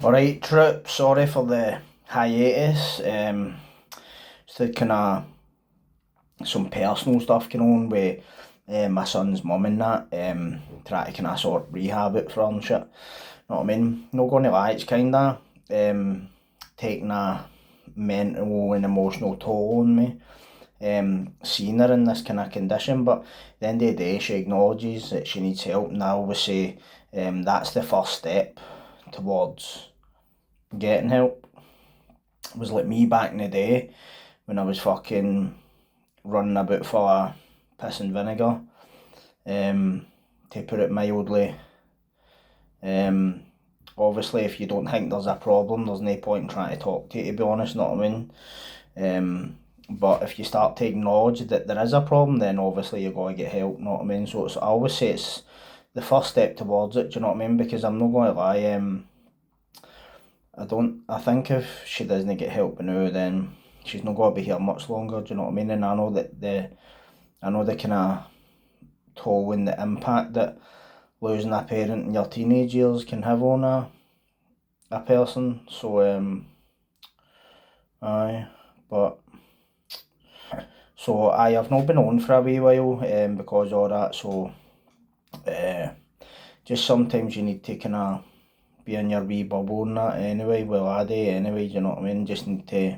Alright, Troop, sorry for the hiatus. Just had kind of some personal stuff going on with my son's mum and that. Trying to kind of sort rehab it for her and shit. Know what I mean? Not going to lie, it's kind of taking a mental and emotional toll on me. Seeing her in this kind of condition, but at the end of the day, she acknowledges that she needs help, and I always say that's the first step towards getting help. It was like me back in the day when I was fucking running about full of piss and vinegar, to put it mildly. Obviously, if you don't think there's a problem, there's no point in trying to talk to you, to be honest, know what I mean? But if you start to acknowledge that there is a problem, then obviously you've got to get help, know what I mean? So I always say it's the first step towards it, do you know what I mean? Because I'm not going to lie, I think if she doesn't get help now, then she's not going to be here much longer, do you know what I mean? And I know the kind of toll and the impact that losing a parent in your teenage years can have on a person, so aye, but so I've not been on for a wee while because of all that, so just sometimes you need to kind of be in your wee bubble and that anyway, well I do anyway, you know what I mean, just need to,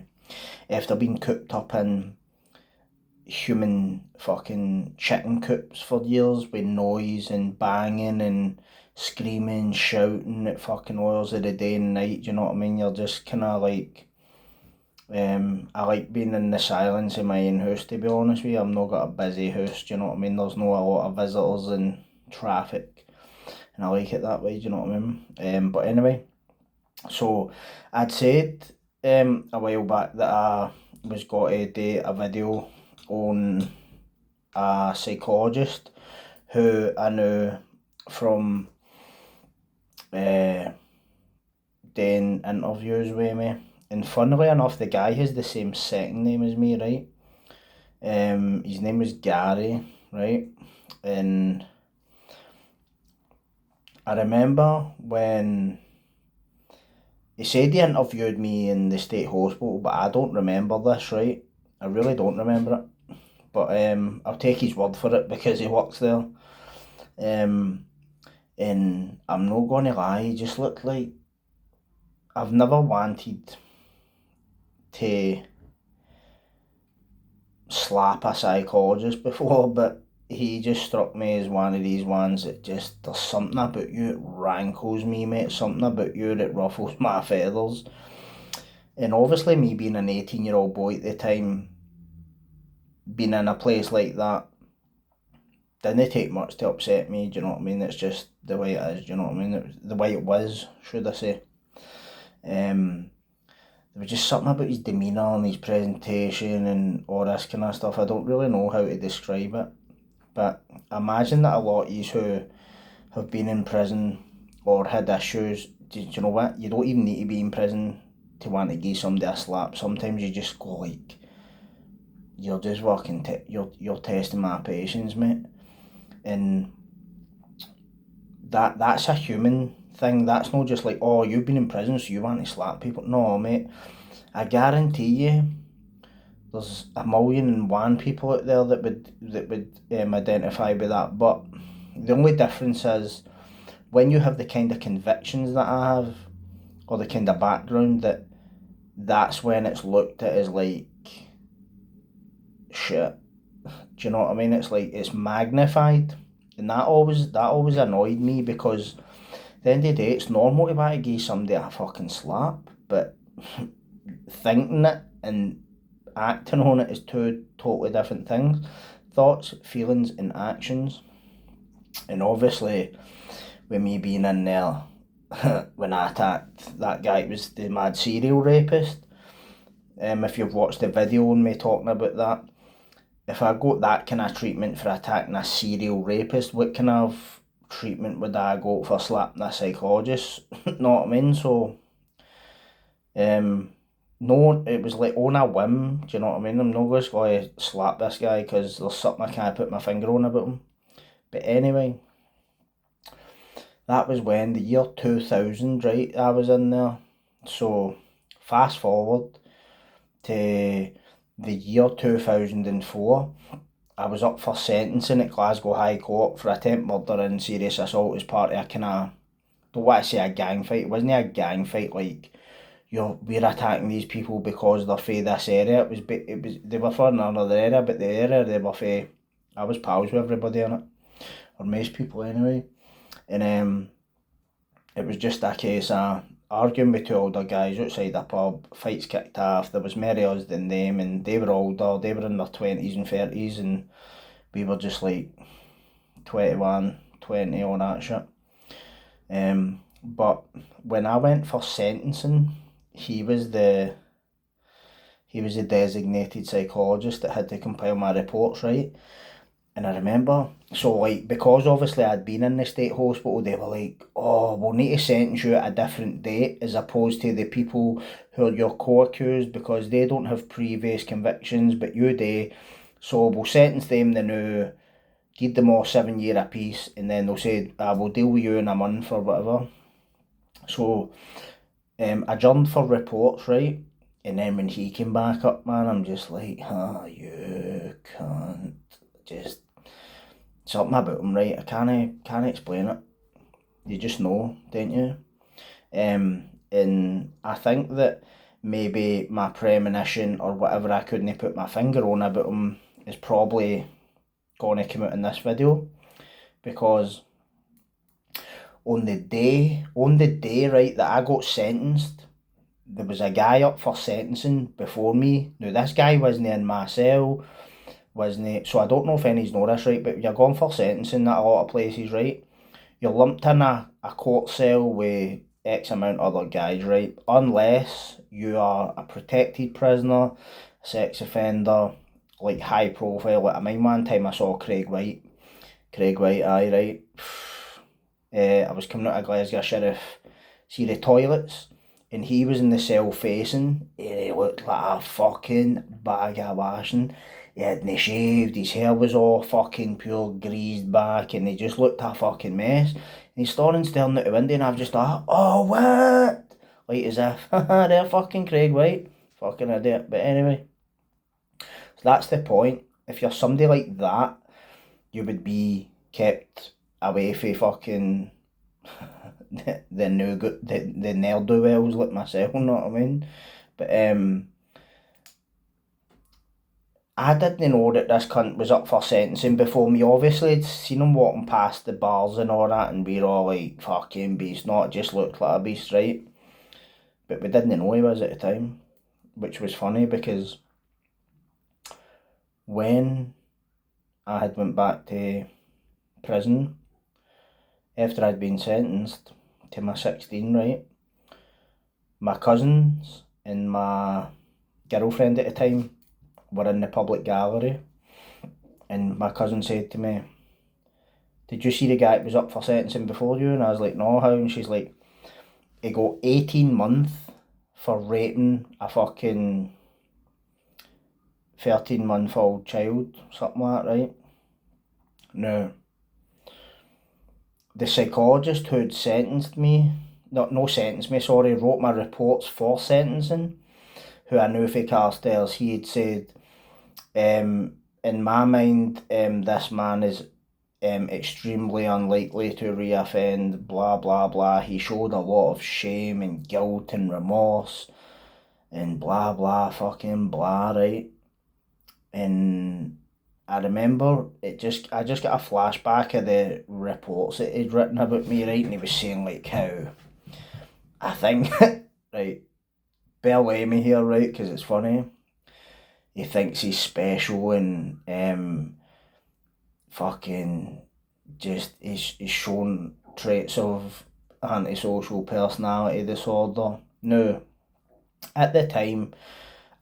after being cooped up in human fucking chicken coops for years with noise and banging and screaming, shouting at fucking hours of the day and night, you know what I mean, you're just kind of like, I like being in the silence in my own house, to be honest with you. I'm not got a busy house, do you know what I mean? There's not a lot of visitors and traffic, and I like it that way, do you know what I mean? But anyway, so I'd said a while back that I was going to do a video on a psychologist who I knew from doing interviews with me. And funnily enough, the guy has the same second name as me, right? His name was Gary, right? And I remember when he said he interviewed me in the state hospital, but I don't remember this, right? I really don't remember it. But I'll take his word for it because he works there. And I'm not gonna lie, he just looked like, I've never wanted to slap a psychologist before, but he just struck me as one of these ones that just, there's something about you that rankles me, mate, something about you that ruffles my feathers. And obviously me being an 18-year-old boy at the time, being in a place like that, didn't take much to upset me, do you know what I mean? It's just the way it is, do you know what I mean? The way it was, should I say. There was just something about his demeanour and his presentation and all this kind of stuff. I don't really know how to describe it. But I imagine that a lot of you who have been in prison or had issues, do you know what? You don't even need to be in prison to want to give somebody a slap. Sometimes you just go like, you're just working, you're testing my patience, mate. And that's a human thing. That's not just like, oh, you've been in prison so you want to slap people. No, mate, I guarantee you there's 1,000,001 people out there that would identify with that. But the only difference is when you have the kind of convictions that I have, or the kind of background, that's when it's looked at as like shit. Do you know what I mean? It's like it's magnified, and that always annoyed me, because at the end of the day, it's normal to want to give somebody a fucking slap, but thinking it and acting on it is two totally different things. Thoughts, feelings, and actions. And obviously, with me being in there, when I attacked that guy, it was the mad serial rapist. If you've watched the video on me talking about that, if I got that kind of treatment for attacking a serial rapist, what kind of treatment would I go for slapping a psychologist? Know what I mean? So, no, it was like on a whim, do you know what I mean? I'm not just going to slap this guy because there's something I can't put my finger on about him. But anyway, That was when, the year 2000, right, I was in there. So, fast forward to the year 2004, I was up for sentencing at Glasgow High Court for attempt murder and serious assault as part of a kind of, don't want to say a gang fight, it wasn't a gang fight like, we're attacking these people because they're from this area. They were from another area, but the area they were from, I was pals with everybody in it, or most people anyway. And it was just a case of arguing with two older guys outside a pub, fights kicked off, there was more of us than them, and they were older, they were in their 20s and 30s, and we were just like 21, 20, all that shit. But when I went for sentencing, he was the designated psychologist that had to compile my reports, right? And I remember, so like, because obviously I'd been in the state hospital, they were like, oh, we'll need to sentence you at a different date as opposed to the people who are your co-accused, because they don't have previous convictions, but you do. So we'll sentence them the new, give them all 7 year apiece, and then they'll say, we'll deal with you in a month or whatever. So I adjourned for reports, right? And then when he came back up, man, I'm just like, you can't just, something about him, right? I can't explain it. You just know, don't you? And I think that maybe my premonition or whatever I couldn't put my finger on about him is probably going to come out in this video, because on the day, right, that I got sentenced, there was a guy up for sentencing before me. Now, this guy wasn't in my cell, so I don't know if any's know this, right, but you're going for sentencing at a lot of places, right? You're lumped in a court cell with X amount of other guys, right? Unless you are a protected prisoner, sex offender, like high profile. Like, I mean, one time I saw Craig White, aye, right? I was coming out of Glasgow Sheriff, see the toilets, and he was in the cell facing, and he looked like a fucking bag of washing. He hadn't shaved, his hair was all fucking pure greased back, and he just looked a fucking mess. And he's staring out the window, and I've just thought, oh, what? Like, as if, they're fucking Craig White. Fucking idiot. But anyway, so that's the point. If you're somebody like that, you would be kept away from fucking the ne'er-do-wells like myself, you know what I mean? But I didn't know that this cunt was up for sentencing before me. Obviously, I'd seen him walking past the bars and all that, and we were all like, fucking beast, not just looked like a beast, right? But we didn't know he was at the time, which was funny, because when I had went back to prison after I'd been sentenced to my 16, right, my cousins and my girlfriend at the time were in the public gallery, and my cousin said to me, did you see the guy that was up for sentencing before you? And I was like, no, how? And she's like, he got 18 months for raping a fucking 13-month-old child, something like that, right? Now, the psychologist who'd wrote my reports for sentencing, who I knew for Carstairs, he had said, in my mind, this man is extremely unlikely to reoffend, blah blah blah. He showed a lot of shame and guilt and remorse and blah blah fucking blah, right? And I remember I just got a flashback of the reports that he'd written about me, right? And he was saying like how, I think, right, bear with me here, right, because it's funny. He thinks he's special and fucking just he's shown traits of antisocial personality disorder. Now, at the time,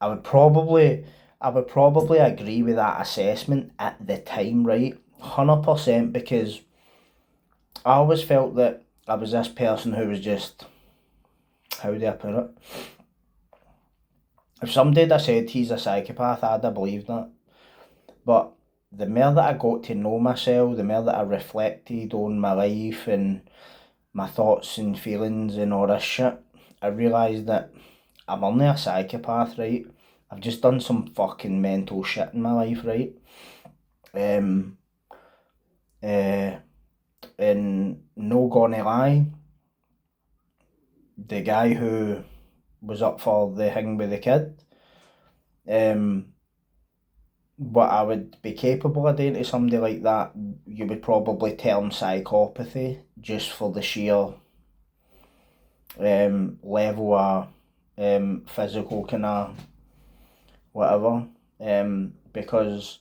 I would probably agree with that assessment at the time, right? 100%, because I always felt that I was this person who was just, how do I put it? If somebody had said he's a psychopath, I'd have believed that. But the more that I got to know myself, the more that I reflected on my life and my thoughts and feelings and all this shit, I realised that I'm only a psychopath, right? I've just done some fucking mental shit in my life, right? And no gonna lie, the guy who was up for the thing with the kid, what I would be capable of doing to somebody like that, you would probably term psychopathy, just for the sheer level of physical kind of whatever. Because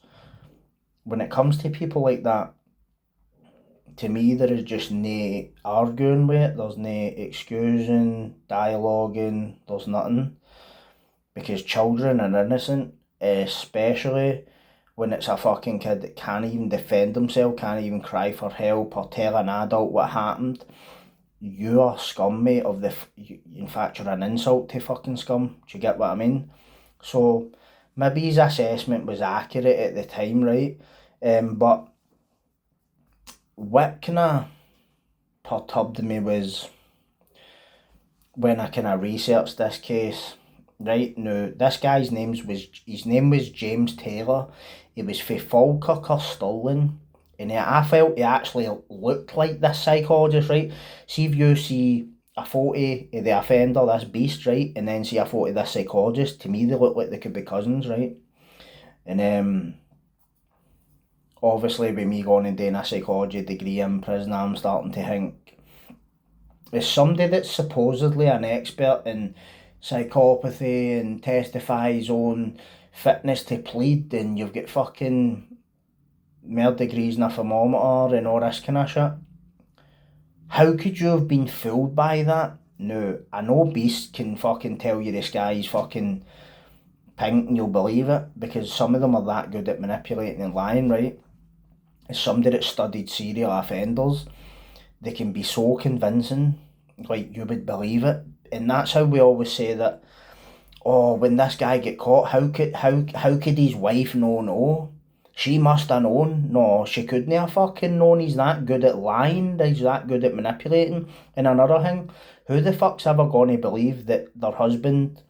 when it comes to people like that, to me there is just no arguing with it, there's no excusing, dialoguing, there's nothing. Because children are innocent, especially when it's a fucking kid that can't even defend themselves, can't even cry for help or tell an adult what happened. You're scum, mate, in fact you're an insult to fucking scum, do you get what I mean? So maybe his assessment was accurate at the time, right? But what kind of perturbed me was when I kind of researched this case. Right now, this guy's name was James Taylor. He was from Falkirk or Stirling, and I felt he actually looked like this psychologist, right? See if you see a photo of the offender, this beast, right, and then see a photo of this psychologist. To me, they look like they could be cousins, right? And obviously, with me going and doing a psychology degree in prison, I'm starting to think, as somebody that's supposedly an expert in psychopathy and testifies on fitness to plead, and you've got fucking more degrees in a thermometer and all this kind of shit. How could you have been fooled by that? No, I know beast can fucking tell you the sky's fucking pink and you'll believe it, because some of them are that good at manipulating and lying, right? As somebody that studied serial offenders, they can be so convincing, like you would believe it. And that's how we always say that, oh, when this guy get caught, how could his wife no know? She must have known. No, she couldn't have fucking known. He's that good at lying, he's that good at manipulating. And another thing, who the fuck's ever gonna believe that their husband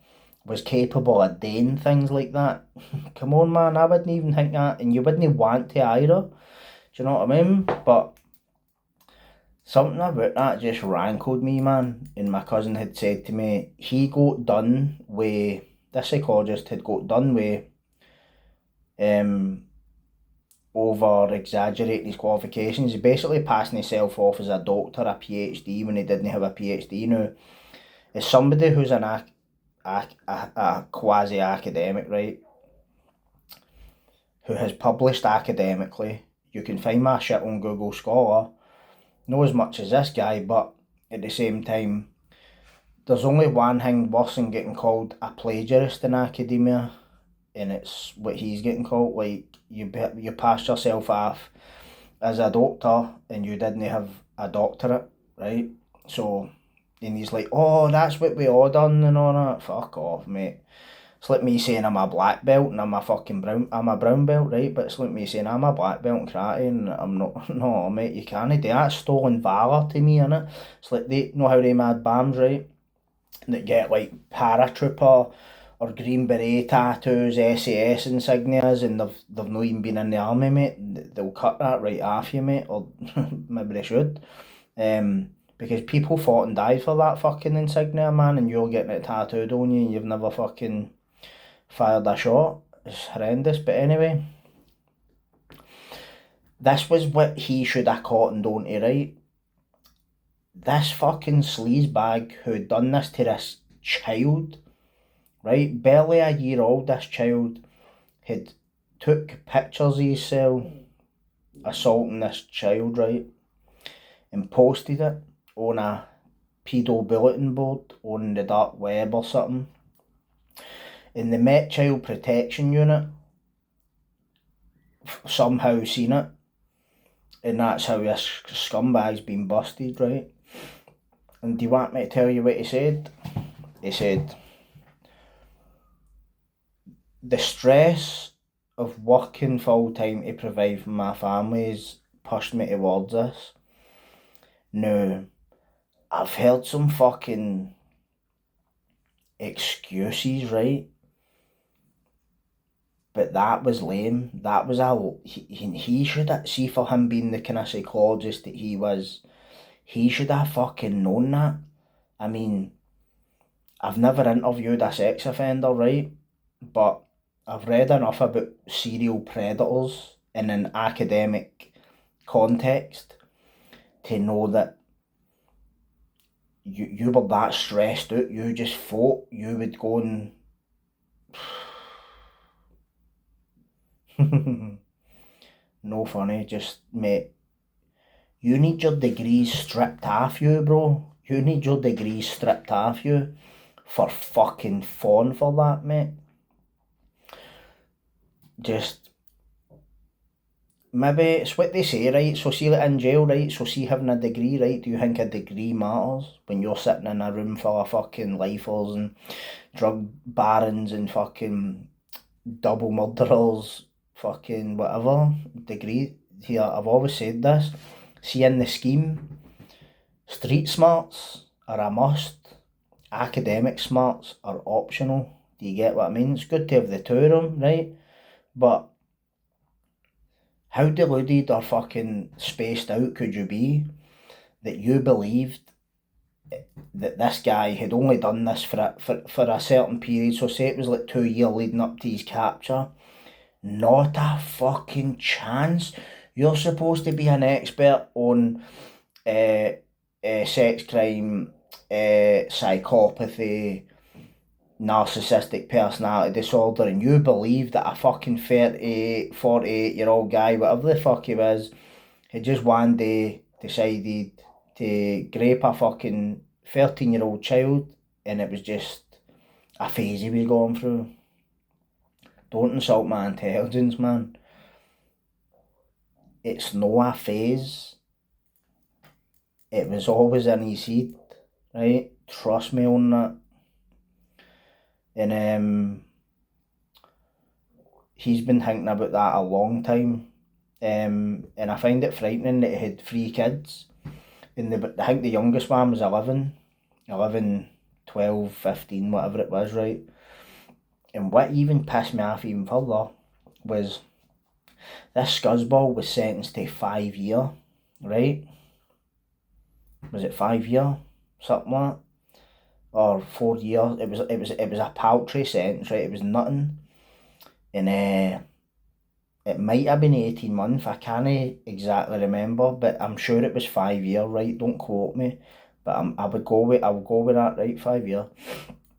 was capable of doing things like that? Come on, man, I wouldn't even think that, and you wouldn't want to either. Do you know what I mean? But something about that just rankled me, man. And my cousin had said to me, he got done with, this psychologist had got done with over exaggerating his qualifications. He basically passing himself off as a doctor, a PhD, when he didn't have a PhD. Now, as somebody who's a quasi academic, right, who has published academically, you can find my shit on Google Scholar. Not as much as this guy, but at the same time, there's only one thing worse than getting called a plagiarist in academia, and it's what he's getting called. Like, you passed yourself off as a doctor and you didn't have a doctorate, right? So, and he's like, oh, that's what we all done and all that. Fuck off, mate. It's like me saying I'm a black belt and I'm a brown belt, right? But it's like me saying I'm a black belt in karate and I'm not. No, mate, you can't do that. It's stolen valour to me, innit? It's like, they know how they mad bams, right? That get like paratrooper or Green Beret tattoos, SAS insignias, and they've not even been in the army, mate. They'll cut that right off you, mate, or maybe they should. Because people fought and died for that fucking insignia, man, and you're getting it tattooed on you and you've never fucking fired a shot. It's horrendous. But anyway, this was what he should have cottoned on to, right? This fucking sleazebag who had done this to this child, right? Barely a year old, this child had took pictures of himself assaulting this child, right? And posted it on a pedo bulletin board on the dark web or something. And the Met Child Protection Unit somehow seen it. And that's how this scumbag's been busted, right? And do you want me to tell you what he said? He said, the stress of working full time to provide for my family has pushed me towards this. Now, I've heard some fucking excuses, right? But that was lame. That was he should have, see, for him being the kind of psychologist that he was, he should have fucking known that. I mean, I've never interviewed a sex offender, right? But I've read enough about serial predators in an academic context to know that you were that stressed out, you just thought you would go and no funny, just mate, you need your degrees stripped off you, bro. You need your degrees stripped off you for fucking fun for that, mate. Just, maybe it's what they say, right? So see, like in jail, right? So see, having a degree, right? Do you think a degree matters when you're sitting in a room full of fucking lifers and drug barons and fucking double murderers, fucking whatever? Degree here, I've always said this. See, in the scheme, street smarts are a must. Academic smarts are optional. Do you get what I mean? It's good to have the two of them, right? But how deluded or fucking spaced out could you be that you believed that this guy had only done this for a certain period? So say it was like 2 years leading up to his capture. Not a fucking chance. You're supposed to be an expert on sex crime, psychopathy, narcissistic personality disorder, and you believe that a fucking 38, 48-year-old guy, whatever the fuck he was, had just one day decided to grape a fucking 13-year-old child, and it was just a phase he was going through. Don't insult my intelligence, man. It's no a phase. It was always in his head, right? Trust me on that. And he's been thinking about that a long time. And I find it frightening that he had 3 kids. And I think the youngest one was 11, 12, 15, whatever it was, right? And what even pissed me off even further was this scuzzball was sentenced to 5 years, right? Was it 5 years? Something like that? Or 4 years? It was a paltry sentence, right? It was nothing. And it might have been 18 months, I can't exactly remember, but I'm sure it was 5 years, right? Don't quote me. But I would go with that, right? 5 years.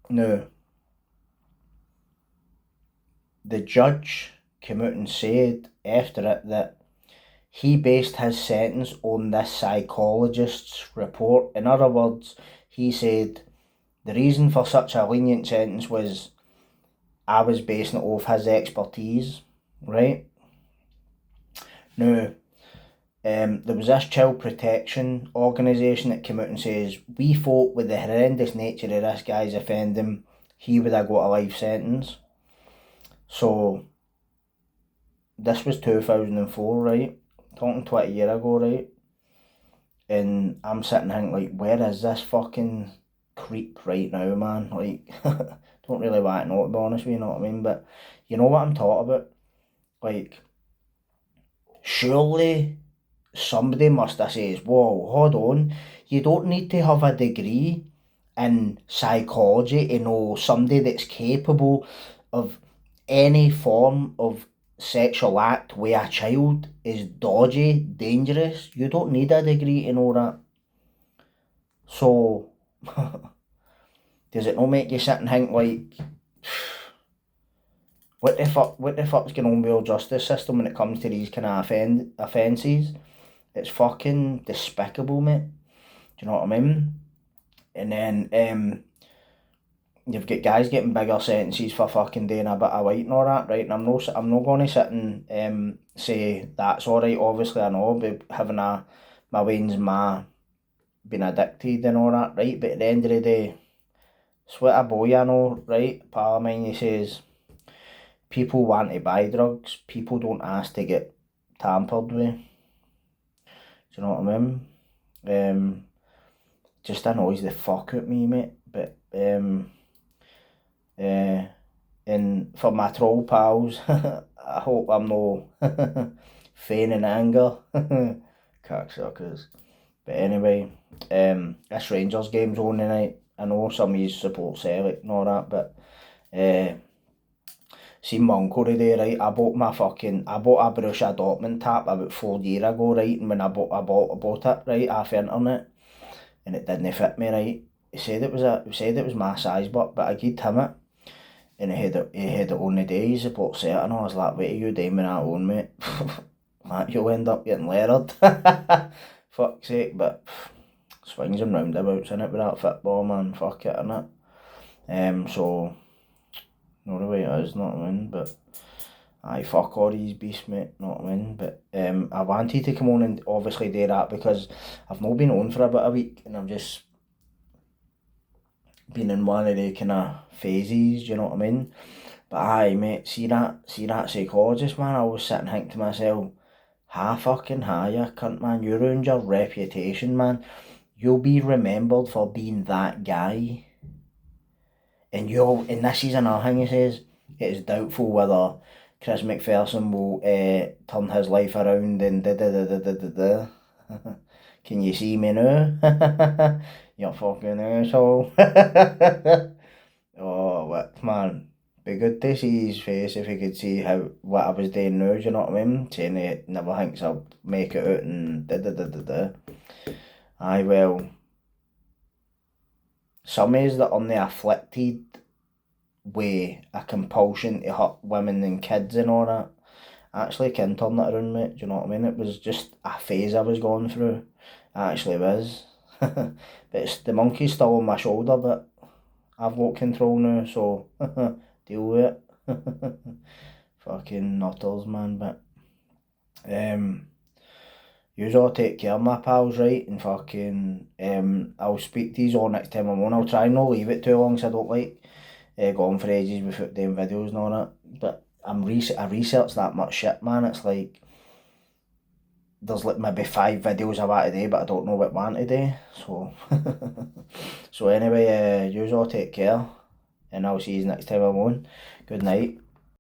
Now, the judge came out and said after it that he based his sentence on this psychologist's report. In other words, he said the reason for such a lenient sentence was I was basing it off his expertise, right? Now, there was this child protection organisation that came out and says, we thought with the horrendous nature of this guy's offending, he would have got a life sentence. So, this was 2004, right? Talking 20 years ago, right? And I'm sitting thinking, like, where is this fucking creep right now, man? Like, don't really want to know, to be honest with you, know what I mean? But you know what I'm talking about? Like, surely somebody must have said, whoa, hold on, you don't need to have a degree in psychology to know somebody that's capable of any form of sexual act with a child is dodgy, dangerous. You don't need a degree to know that. So, does it not make you sit and think, like, what the fuck's going on with our justice system when it comes to these kind of offences? It's fucking despicable, mate. Do you know what I mean? And then you've got guys getting bigger sentences for fucking doing a bit of white and all that, right? And I'm not going to sit and say that's all right. Obviously, I know, but having my wains, being addicted and all that, right? But at the end of the day, it's what a boy I know, right? A pal of mine, he says, people want to buy drugs. People don't ask to get tampered with. Do you know what I mean? just annoys the fuck out me, mate. But and for my troll pals, I hope I'm no feigning anger, cocksuckers. But anyway, this Rangers game's on tonight. I know some of you support Celtic and all that, but see my uncle today, right? I bought a Borussia Dortmund tap about 4 years ago, right? And when I bought it, right, off the internet, and it didn't fit me, right? He said it was my size, but I gave him it, and he had it on the day. He supports Celtic, and I was like, "What are you doing with that on, mate?" Like, you'll end up getting leered. Fuck's sake, but swings and roundabouts in it with that football, man. Fuck it, innit? So, not the way it is, not what I mean, but aye, fuck all these beasts, mate, not what I mean, but I wanted to come on and obviously do that because I've not been on for about a week, and I've just been in one of the kind of phases, you know what I mean? But aye, mate, see that psychologist, man, I was sitting thinking to myself, fucking you cunt, man, you ruined your reputation, man. You'll be remembered for being that guy. And this is another thing he says, it is doubtful whether Chris McPherson will turn his life around and da. Can you see me now? You fucking asshole. Oh, what, man. Be good to see his face if he could see what I was doing now, do you know what I mean? Saying he never thinks I'll make it out and da. Aye, well, some is that on the afflicted way, a compulsion to hurt women and kids and all that, actually can turn it around, mate, do you know what I mean? It was just a phase I was going through. It actually was. But the monkey's still on my shoulder, but I've got control now, so deal with it. Fucking nutters, man, but you all take care, my pals, right? And fucking I'll speak to you all next time I'm on. I'll try and not leave it too long, so I don't like going for ages without doing videos and all that. But I researched that much shit, man. It's like there's like maybe 5 videos I want to do, but I don't know what one to do. So so anyway, you all take care, and I'll see you next time I'm on. Good night.